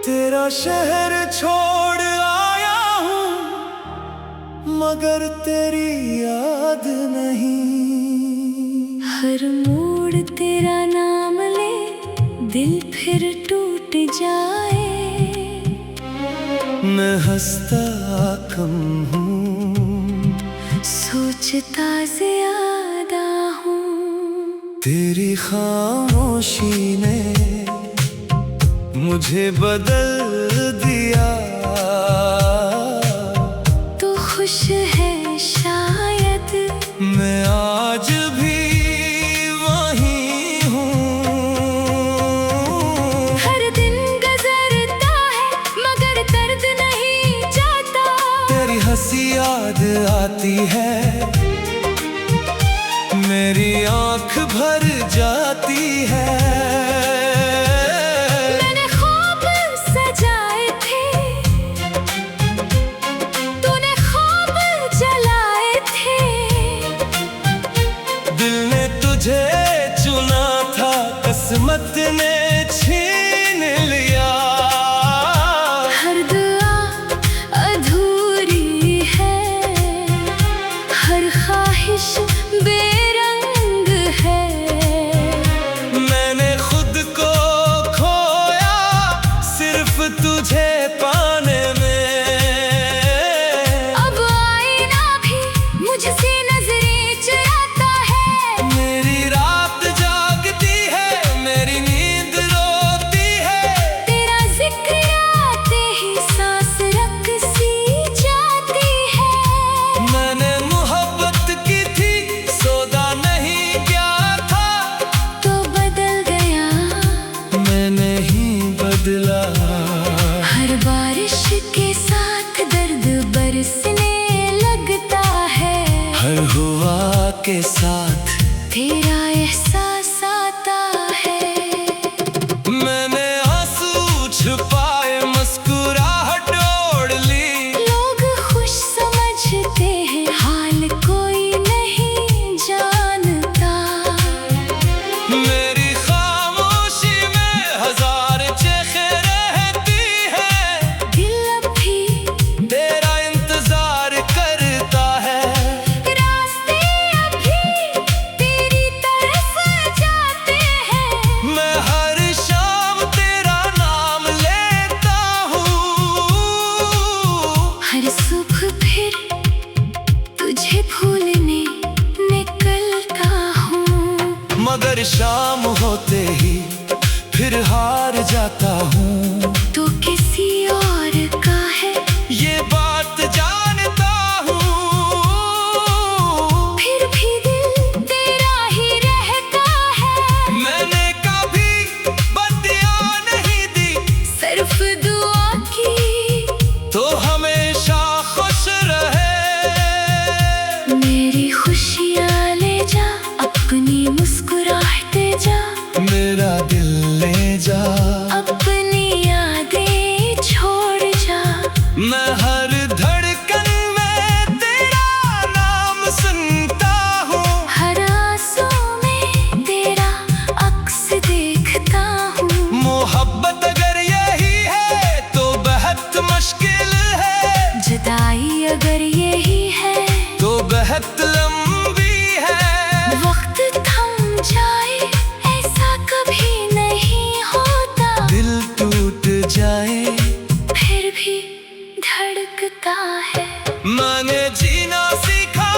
तेरा शहर छोड़ आया हूँ, मगर तेरी याद नहीं। हर मोड़ तेरा नाम ले, दिल फिर टूट जाए। मैं हंसता कम हूँ, सोचता ज्यादा हूँ। तेरी खामोशी ने मुझे बदल दिया। तू खुश है शायद, मैं आज भी वही हूँ। हर दिन गुजरता है मगर दर्द नहीं जाता। तेरी हंसी याद आती है, मेरी आँख भर जाती है। किस्मत ने छीन लिया। हर दुआ अधूरी है, हर ख्वाहिश बेरंग है। मैंने खुद को खोया सिर्फ तुझे पाने में। अब आईना भी मुझसे नजरें चुराता है। मेरी रात जागती है, मेरी नींद रोती है। तेरा जिक्र आते ही सांस रक सी जाती है। मैंने मोहब्बत की थी, सौदा नहीं क्या था। तो बदल गया, मैं नहीं बदला। हर बारिश के साथ दर्द बरसने लगता है। हर हवा के साथ तेरा एहसास आता है। मैंने आंसू छुपाए, मुस्कुराहट ओढ़ ली। लोग खुश समझते हैं, हाल कोई नहीं जानता। मेरी खामोशी में हजार चेखें रहती है। दिल अब भी तेरा इंतजार करता है। रास्ते अभी तेरी तरफ जाते हैं। मैं हर शाम तेरा नाम लेता हूँ। हर सुबह फिर तुझे भूलने निकलता हूँ। मगर शाम होते ही फिर हार जाता हूँ। तो किसी और का है, ये बात जानता हूँ। फिर भी दिल तेरा ही रहता है। मैंने कभी बत्तियाँ नहीं दी, सिर्फ दुआ की तो हमेशा खुश रहे। मेरी खुशियाँ ले जा, अपनी मुस्कुराहट जा। मेरा दिल ले जा, अपनी यादें छोड़ जा। मैं हर धड़कन में तेरा नाम सुनता हूँ। हर आंसू में तेरा अक्स देखता हूँ। मोहब्बत अगर यही है तो बेहद मुश्किल है। जुदाई अगर यही है तो बेहद लंबी है। वक्त थम जाए ऐसा कभी नहीं होता। दिल टूट जाए फिर भी धड़कता है। मैंने जीना सीखा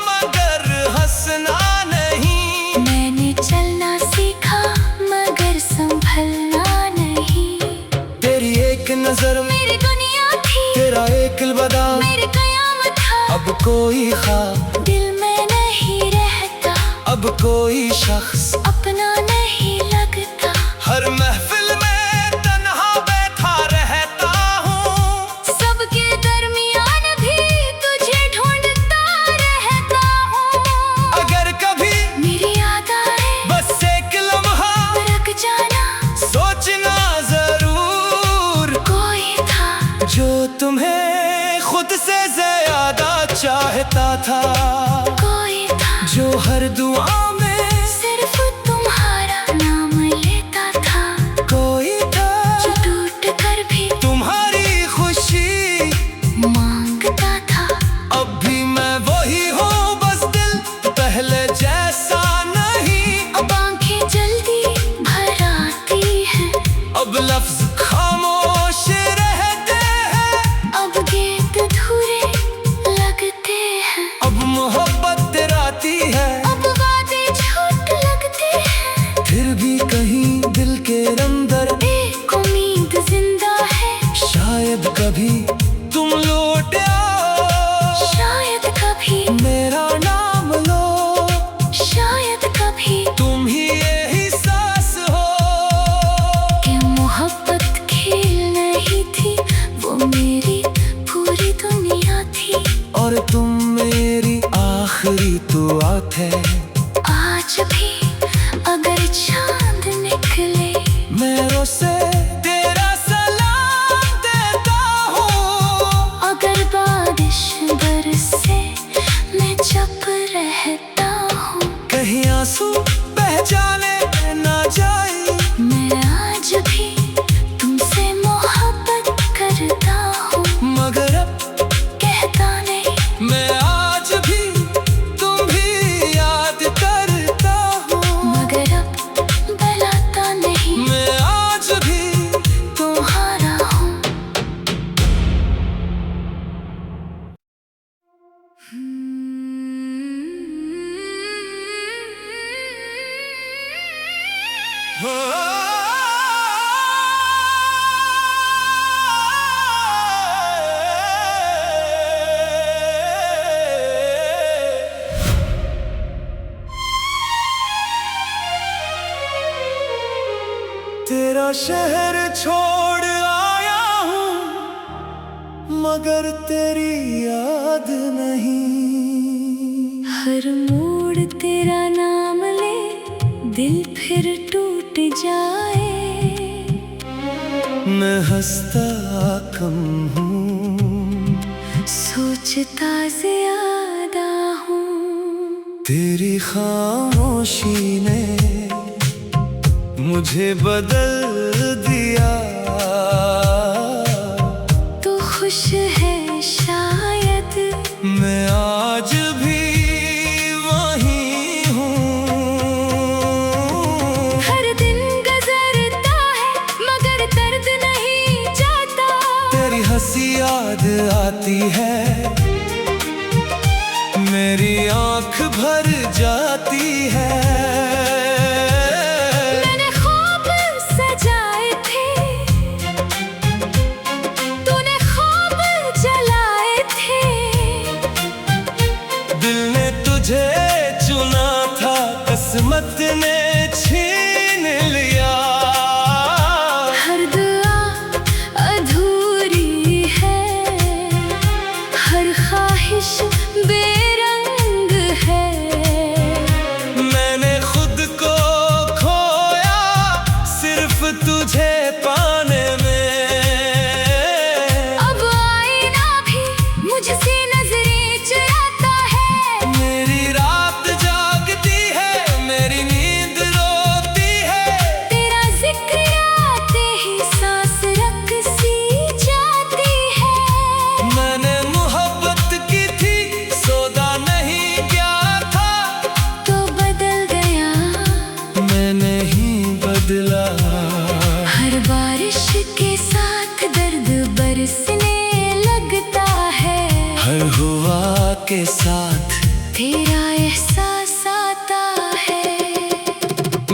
मगर हंसना नहीं। मैंने चलना सीखा मगर संभलना नहीं। तेरी एक नजर में मेरी दुनिया थी, तेरा एक अलविदा मेरी कयामत था। अब कोई ख्वाब दिल में नहीं रहता, अब कोई शख्स अपना नहीं लगता। हर महफिल में तन्हा बैठा रहता हूँ। सबके दरमियान भी तुझे ढूंढता रहता हूँ। अगर था, कोई था जो हर दुआ में सिर्फ तुम्हारा नाम लेता था। कोई था जो टूट कर भी तुम्हारी खुशी मांगता था। अब भी मैं वही हूँ, बस दिल पहले जैसा नहीं। अब आंखें जल्दी भर आती हैं, अब लफ्ज खामोश रहते हैं, अब गीत अधूरे लगते हैं, अब मोहब्बत डराती है, अब वादे झूठ लगते हैं। फिर भी कहीं दिल के अंदर एक उम्मीद जिंदा है, शायद कभी तुम लौट आओ, शायद कभी मेरा नाम लो, शायद कभी तुम ही यही सांस हो। कि मोहब्बत खेल नहीं थी, वो मेरी पूरी दुनिया थी। और तुम मेरी आखिरी दुआ थे। आज भी अगर चांद निकले, मेरों से तेरा सलाम देता हूँ। अगर बारिश बरसे मैं चुप रहता हूँ। कहीं आंसू बह जाने ना जाए, मैं आज भी तुमसे मोहब्बत करता हूँ, मगर अब कहता नहीं। मैं आज भी तुम भी याद करता हूँ, मगर अब बलाता नहीं, मैं आज भी तुम्हारा हूँ। तेरा शहर छोड़ आया हूँ, मगर तेरी याद नहीं। हर मोड़ तेरा नाम ले, दिल फिर टूट जाए। मैं हंसता कम हूँ, सोचता ज्यादा हूँ। तेरी खामोशी ने मुझे बदल दिया। तो खुश है शायद, मैं आज भी वही हूँ। हर दिन गुजरता है मगर दर्द नहीं जाता। तेरी हंसी याद आती है, मेरी आँख भर जाती है। मैंने ख्वाब सजाए थे, तूने ख्वाब जलाए थे। दिल ने तुझे चुना था, किस्मत ने छीन लिया। हर दुआ अधूरी है, हर ख्वाहिश बेरंग है। मैंने खुद को खोया सिर्फ तुझे पाने में। अब आईना भी मुझसे नजरें चुराता है। मेरी रात जागती है, मेरी नींद रोती है। तेरा जिक्र आते ही सांस रक सी जाती है। मैंने मोहब्बत की थी, सौदा नहीं क्या था। तो बदल गया, मैं नहीं बदला। हर बारिश के साथ दर्द बरसने लगता है। हर हुआ के साथ तेरा एहसास आता है।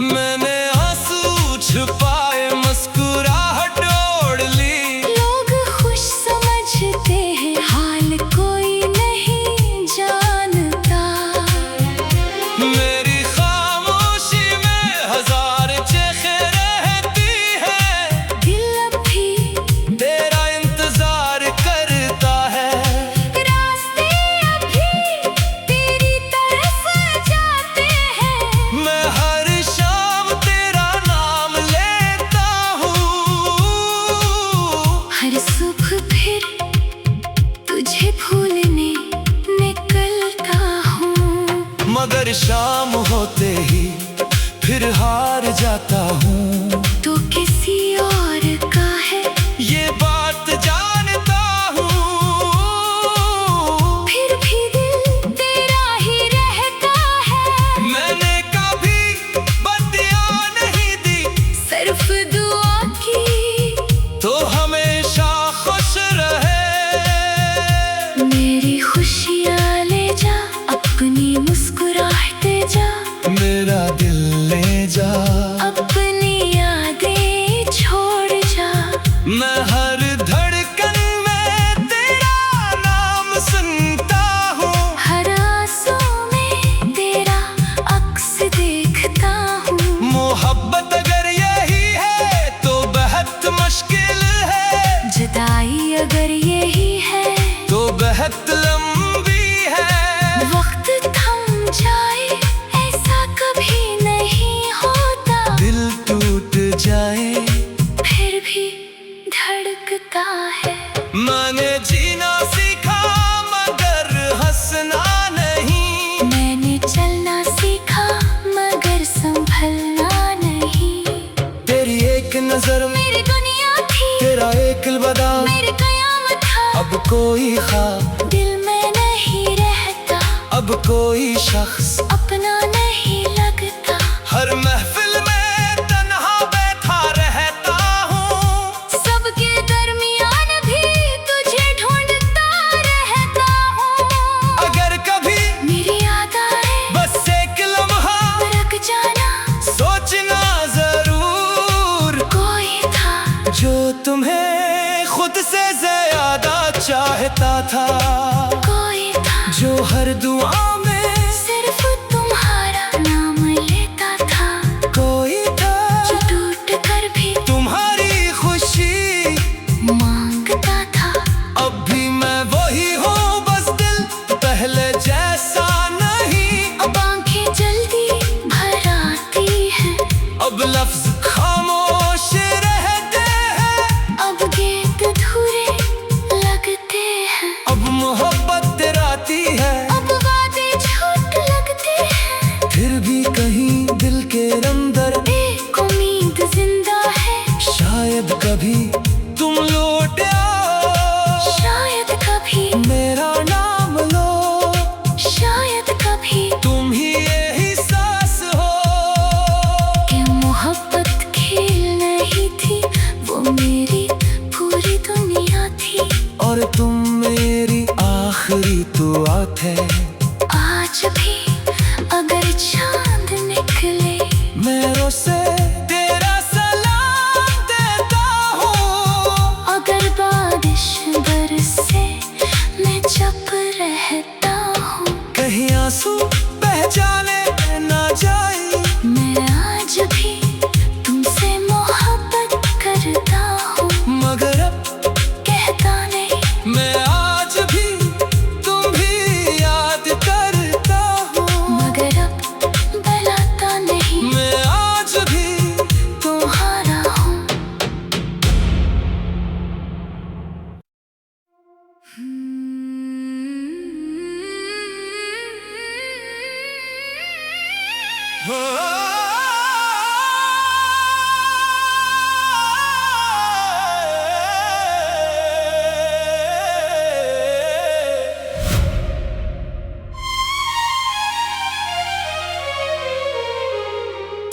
मैंने आंसू छुपाए, मुस्कुराहट ओढ़ ली। लोग खुश समझते हैं, हाल कोई नहीं जानता। मेरी खामोशी में हजार चेखें रहती है। दिल अब भी तेरा इंतजार करता है। रास्ते अभी तेरी मगर शाम होते ही फिर हार जाता हूँ। तो किसी और का है ये बात जानता हूँ, फिर भी दिल तेरा ही रहता है। मैंने कभी बत्तियां नहीं दी, सिर्फ दुआ की तो हमेशा खुश रहे। मेरी खुशियाँ ले जा, अपनी मुस्कुराहटे जा, मेरा दिल ले जा, अपनी यादें छोड़ जा। मैं हर धड़कन में तेरा नाम सुनता हूँ, हर आंसू में तेरा अक्स देखता हूँ। मोहब्बत अगर यही है तो बेहद मुश्किल है, जुदाई अगर यही है तो बेहद लंबी है। वक्त थम जाए ऐसा कभी नहीं होता, दिल टूट जाए फिर भी धड़कता है। मैंने जीना सीखा मगर हंसना नहीं, मैंने चलना सीखा मगर संभलना नहीं। तेरी एक नजर में मेरी दुनिया थी, तेरा एक अलविदा, मेरी कयामत था। अब कोई ख्वाब, दिल में नहीं रहता, अब कोई शख्स अपना नहीं लगता। हर महफिल में तन्हा बैठा रहता हूँ, सबके दरमियान भी तुझे ढूंढता रहता हूँ। अगर कभी मेरी याद आए बस एक लम्हा रुक जाना, सोचना जरूर, कोई था जो तुम्हें खुद से ज्यादा चाहता था, कोई था जो हर दुआ में सिर्फ तुम्हारा नाम लेता था। कोई था जो टूट कर भी तुम्हारी खुशी मांगता था। अब भी मैं वही हूँ, बस दिल पहले जैसा नहीं। अब आंखें जल्दी भर आती हैं, अब लफ्ज खामोश रहते हैं, अब गीत अधूरे लगते हैं, अब मोहब्बत डराती है, अब वादे झूठ लगते हैं। फिर भी कहीं दिल के अंदर एक उम्मीद जिंदा है, शायद कभी तुम लौट आओ, शायद कभी मेरा नाम लो, शायद कभी तुम ही एहसास हो कि मोहब्बत खेल नहीं थी, वो मेरी पूरी दुनिया थी। और तुम मेरी आखिरी दुआ थे। आज भी अगर चांद निकले, मैं उसे तेरा सलाम देता हूँ, अगर बारिश बरसे मैं चुप रहता हूँ। कहीं आंसू बह जाने ना जाए, मैं आज भी तुमसे मोहब्बत करता हूँ, मगर अब कहता नहीं। मैं आज भी तुम भी याद करता हूँ, मगर अब बलाता नहीं, मैं आज भी तुम्हारा हूँ।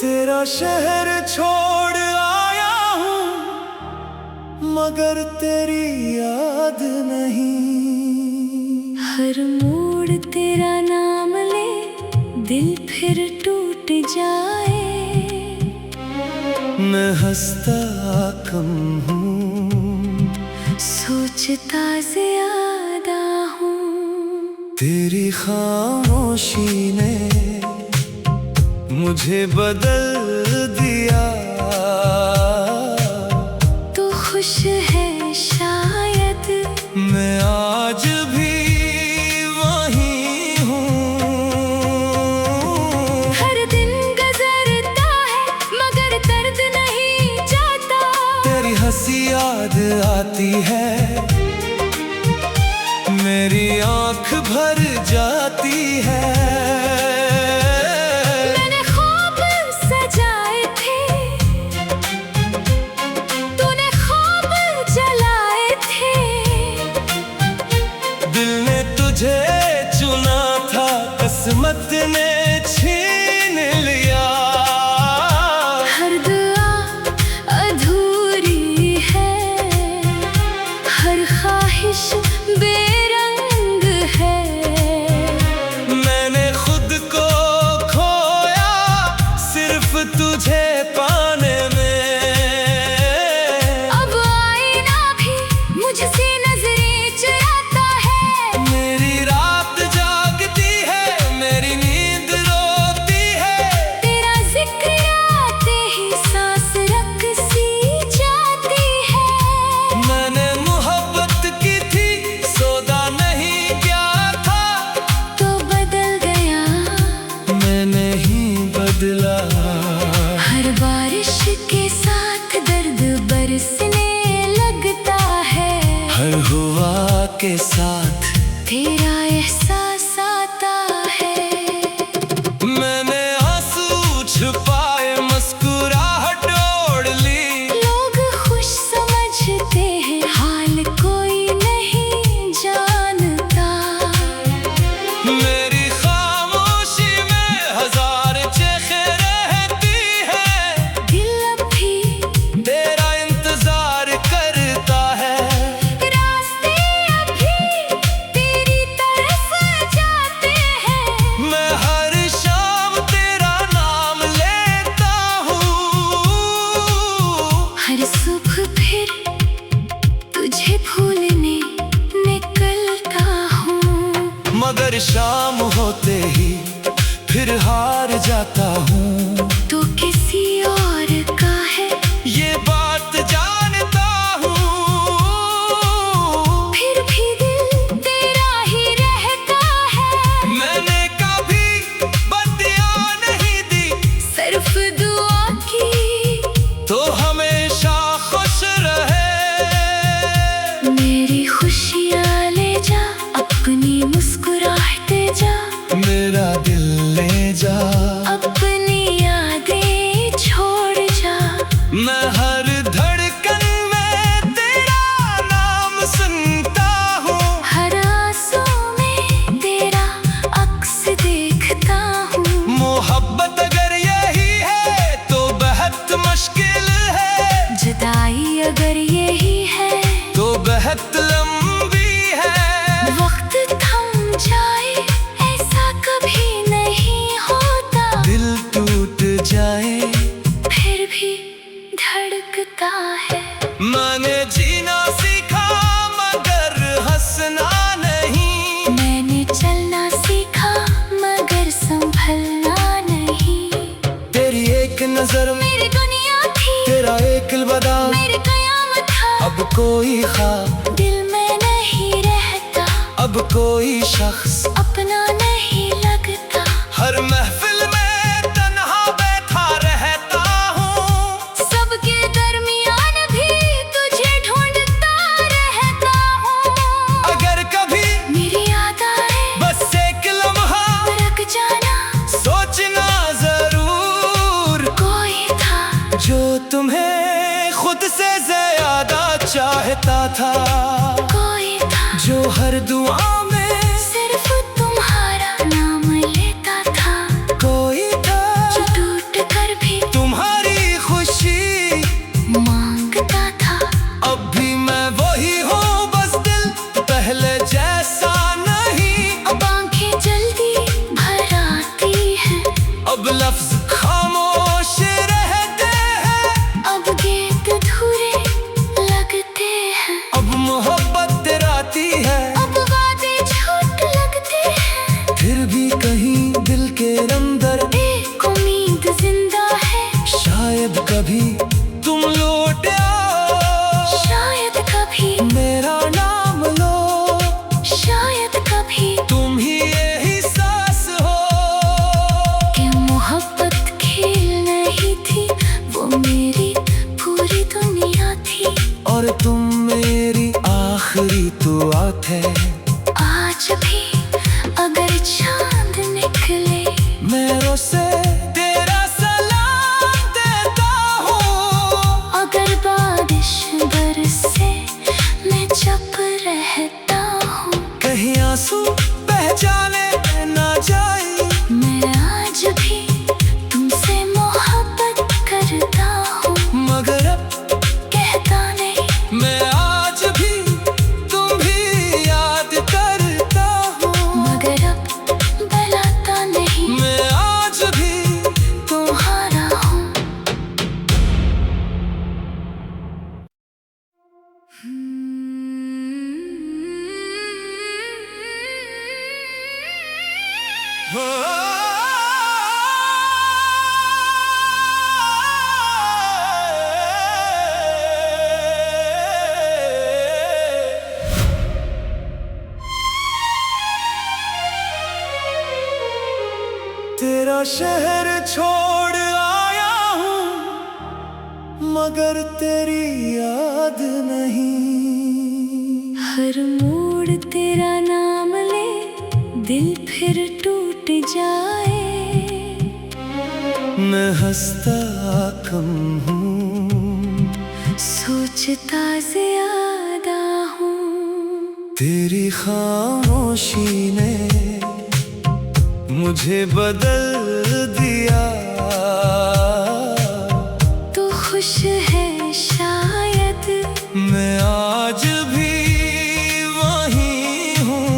तेरा शहर छोड़ आया हूँ, मगर तेरी याद नहीं। हर मोड़ तेरा नाम ले, दिल फिर टूट जाए। मैं हंसता कम हूँ, सोचता ज्यादा हूँ। तेरी खामोशी ने मुझे बदल दिया। तो खुश है शायद, मैं आज भी वही हूँ। हर दिन गुजरता है मगर दर्द नहीं जाता। तेरी हंसी याद आती है, मेरी आँख भर जाती है। किस्मत ने छीन लिया। हर दुआ अधूरी है, हर ख्वाहिश बेरंग है। मैंने खुद को खोया सिर्फ तुझे पाने में। अब आईना भी मुझसे नजरें चुराता है। मेरी रात जागती है, मेरी नींद रोती है। तेरा जिक्र आते ही सांस रक सी जाती है। मैंने मोहब्बत की थी, सौदा नहीं क्या था। तो बदल गया, मैंने ही बदला। हर बारिश के साथ दर्द बरसने लगता है। हर हवा के साथ तेरा एहसास आता है। मैंने आंसू छुपाए, मुस्कुराहट ओढ़ ली। लोग खुश समझते हैं, हाल कोई नहीं जानता। मेरी खामोशी में हजार चेखें रहती है। दिल अब भी तेरा इंतजार करता है। रास्ते अभी तेरी तरफ जाते हैं। मैं हर शाम तेरा नाम लेता हूँ। हर सुबह फिर तुझे भूलने निकलता हूँ। मगर शाम होते ही फिर हार जाता हूँ। तो किसी और का है, ये बात जानता हूँ। फिर भी दिल तेरा ही रहता है। मैंने कभी बत्तियाँ नहीं दी, सिर्फ दुआ की तो हमेशा खुश रहे। मेरी खुशियाँ ले जा, अपनी मुस्कुराहटे जा। मेरा दिल ले जा, अपनी यादें छोड़ जा। मैं हर धड़कन में तेरा नाम सुनता हूँ। हर आंसू में तेरा अक्स देखता हूँ। मोहब्बत अगर यही है तो बेहद मुश्किल है। जुदाई अगर यही है तो बेहद लंबी है। वक्त थम जाए, ऐसा कभी नहीं होता। दिल टूट जाए फिर भी धड़कता है। मैंने जीना सीखा मगर हंसना नहीं। मैंने चलना सीखा मगर संभलना नहीं। तेरी एक नजर में मेरी दुनिया थी, तेरा एक अलविदा। मेरी कयामत था। अब कोई ख्वाब, दिल में नहीं रहता, अब कोई शख्स अपना नहीं लगता। हर महफिल में तन्हा बैठा रहता हूँ। सबके दरमियान भी तुझे ढूंढता रहता हूँ। अगर कभी मेरी याद आए बस एक लम्हा रख जाना। सोचना जरूर, कोई था जो तुम्हें खुद से ज्यादा चाहता था। कोई था जो हर दुआ में सिर्फ तुम्हारा नाम लेता था। कोई था जो टूट कर भी तुम्हारी खुशी मांगता था। अब भी मैं वही हूँ, बस दिल पहले जैसा नहीं। अब आंखें जल्दी भर आती हैं। अब लफ्ज खामोश रहते हैं। अब गीत अधूरे लगते हैं। अब मोहब्बत डराती है। अब वादे झूठ लगते हैं। फिर भी कहीं दिल के अंदर एक उम्मीद जिंदा है। शायद कभी तुम लौट आओ। शायद कभी मेरा नाम लो, शायद कभी तुम ही यही सांस हो। कि मोहब्बत खेल नहीं थी, वो मेरी पूरी दुनिया थी। और तुम मेरी आखिरी दुआ थे। आज भी अगर चांद निकले, मेरों से तेरा सलाम देता हूँ। अगर बारिश बरसे, मैं चुप रहता हूँ। कहीं आंसू पहचाने ना जाए। तेरा शहर छोड़ आया हूँ, मगर तेरी याद नहीं। हर मोड़ तेरा नाम ले, दिल फिर टूट जाए। मैं हंसता कम हूँ, सोचता ज्यादा हूँ। तेरी खामोशी ने मुझे बदल दिया। तू खुश है शायद, मैं आज भी वही हूँ।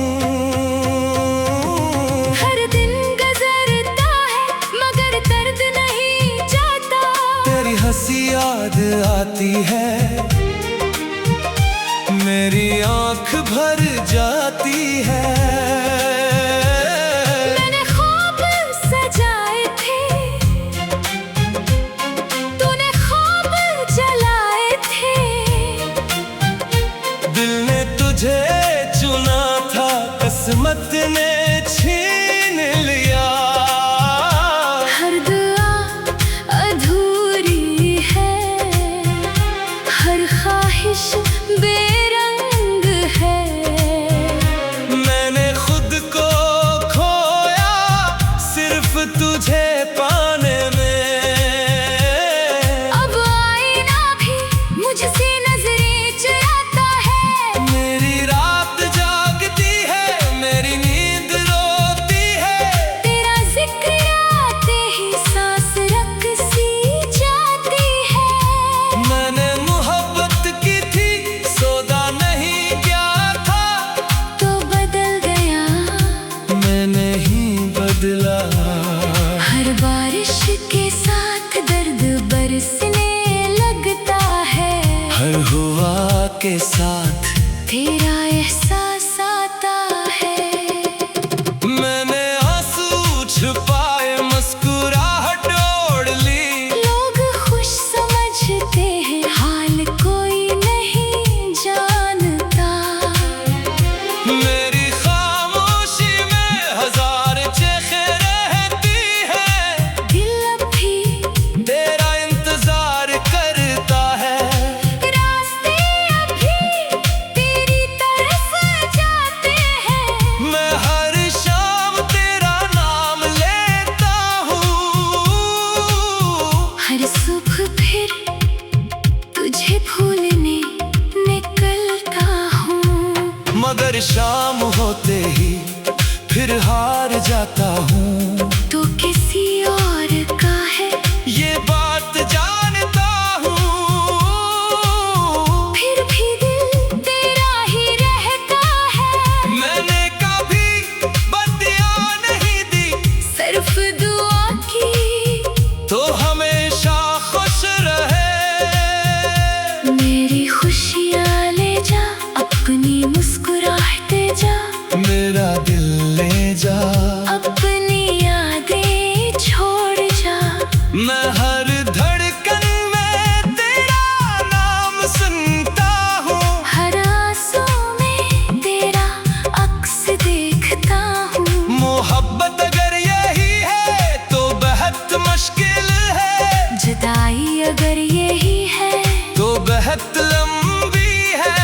हर दिन गुजरता है मगर दर्द नहीं जाता। तेरी हंसी याद आती है, मेरी आँख भर जाती है। मैंने ख्वाब सजाए थे, तूने ख्वाब जलाए थे। दिल ने तुझे चुना था, किस्मत ने छीन लिया। हर दुआ अधूरी है, हर ख्वाहिश बेरंग है। मैंने खुद को खोया सिर्फ तुझे पाने में। अब आईना भी मुझसे नजरें चुराता है। मेरी रात जागती है, मेरी नींद रोती है। तेरा जिक्र आते ही सांस रक सी जाती है। मैंने मोहब्बत की थी, सौदा नहीं क्या था। तो बदल गया, मैं नहीं बदला। हर बारिश के साथ दर्द बरसने लगता है। हर हवा के साथ तेरा एहसास आता है। मैंने आंसू छुपाए, मुस्कुराहट ओढ़ ली। लोग खुश समझते हैं, हाल कोई नहीं जानता। मेरी खामोशी में हजार चेखें रहती है। दिल अब भी तेरा इंतजार करता है। रास्ते अभी तेरी तरफ जाते हैं। मैं हर शाम तेरा नाम लेता हूँ। हर सुबह फिर तुझे भूलने निकलता हूँ। मगर शाम होते ही फिर हार जाता हूँ। तो किसी और का है, ये बात जानता हूँ। फिर भी दिल तेरा ही रहता है। मैंने कभी बत्तियाँ नहीं दी, सिर्फ दुआ की तो हमेशा खुश रहे। मेरी खुशियाँ ले जा, अपनी मुस्कुराहट जा। मेरा दिल ले जा, अपनी यादें छोड़ जा। मैं हर धड़कन में तेरा नाम सुनता हूँ। हर आंसू में तेरा अक्स देखता हूँ। मोहब्बत अगर यही है तो बेहद मुश्किल है। जुदाई अगर यही है तो बेहद लंबी है।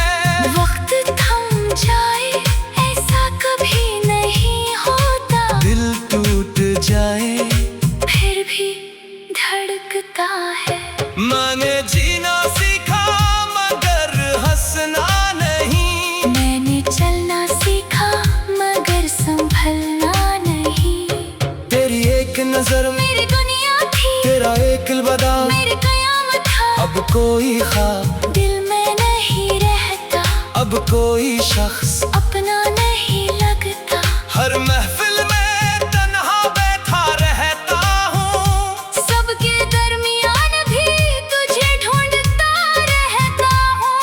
वक्त थम जाए ऐसा कभी नहीं होता। दिल टूट जाए फिर भी धड़कता है। मैंने जीना सीखा मगर हंसना नहीं। मैंने चलना सीखा मगर संभलना नहीं। तेरी एक नजर में मेरी दुनिया थी, तेरा एक अलविदा। मेरी कयामत था। अब कोई ख्वाब, दिल में नहीं रहता। अब कोई शख्स अपना नहीं लगता। हर महफिल में तन्हा बैठा रहता हूँ। सबके दरमियान भी तुझे ढूंढता रहता हूँ।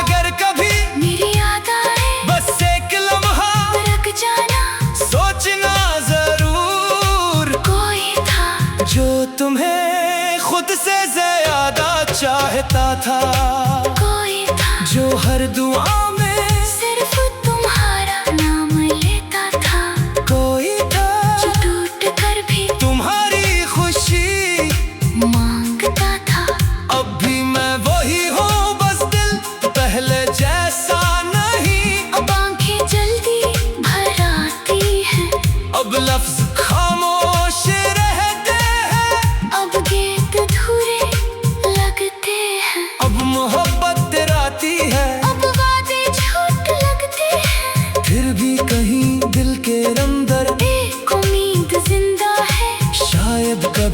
अगर कभी मेरी याद आए बस एक लम्हा रख जाना। सोचना जरूर, कोई था जो तुम्हें खुद से ज्यादा चाहता था। कोई था जो हर दुआ में सिर्फ तुम्हारा नाम लेता था। कोई था जो टूट कर भी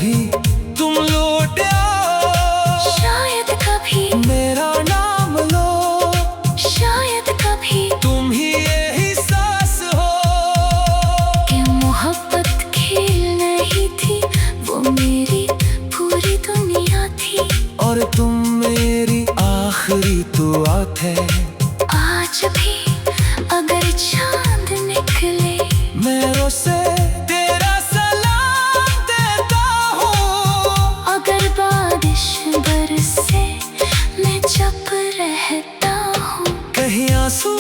कभी तुम लौट आओ, शायद कभी मेरा नाम लो, शायद कभी तुम ही यही सांस हो। कि मोहब्बत खेल नहीं थी, वो मेरी पूरी दुनिया थी। और तुम मेरी आखिरी दुआ थे। आज भी अगर चांद निकले, मैं उसे तेरा सलाम देता हूँ। अगर बारिश बरसे, मैं चुप रहता हूँ। कहीं आंसू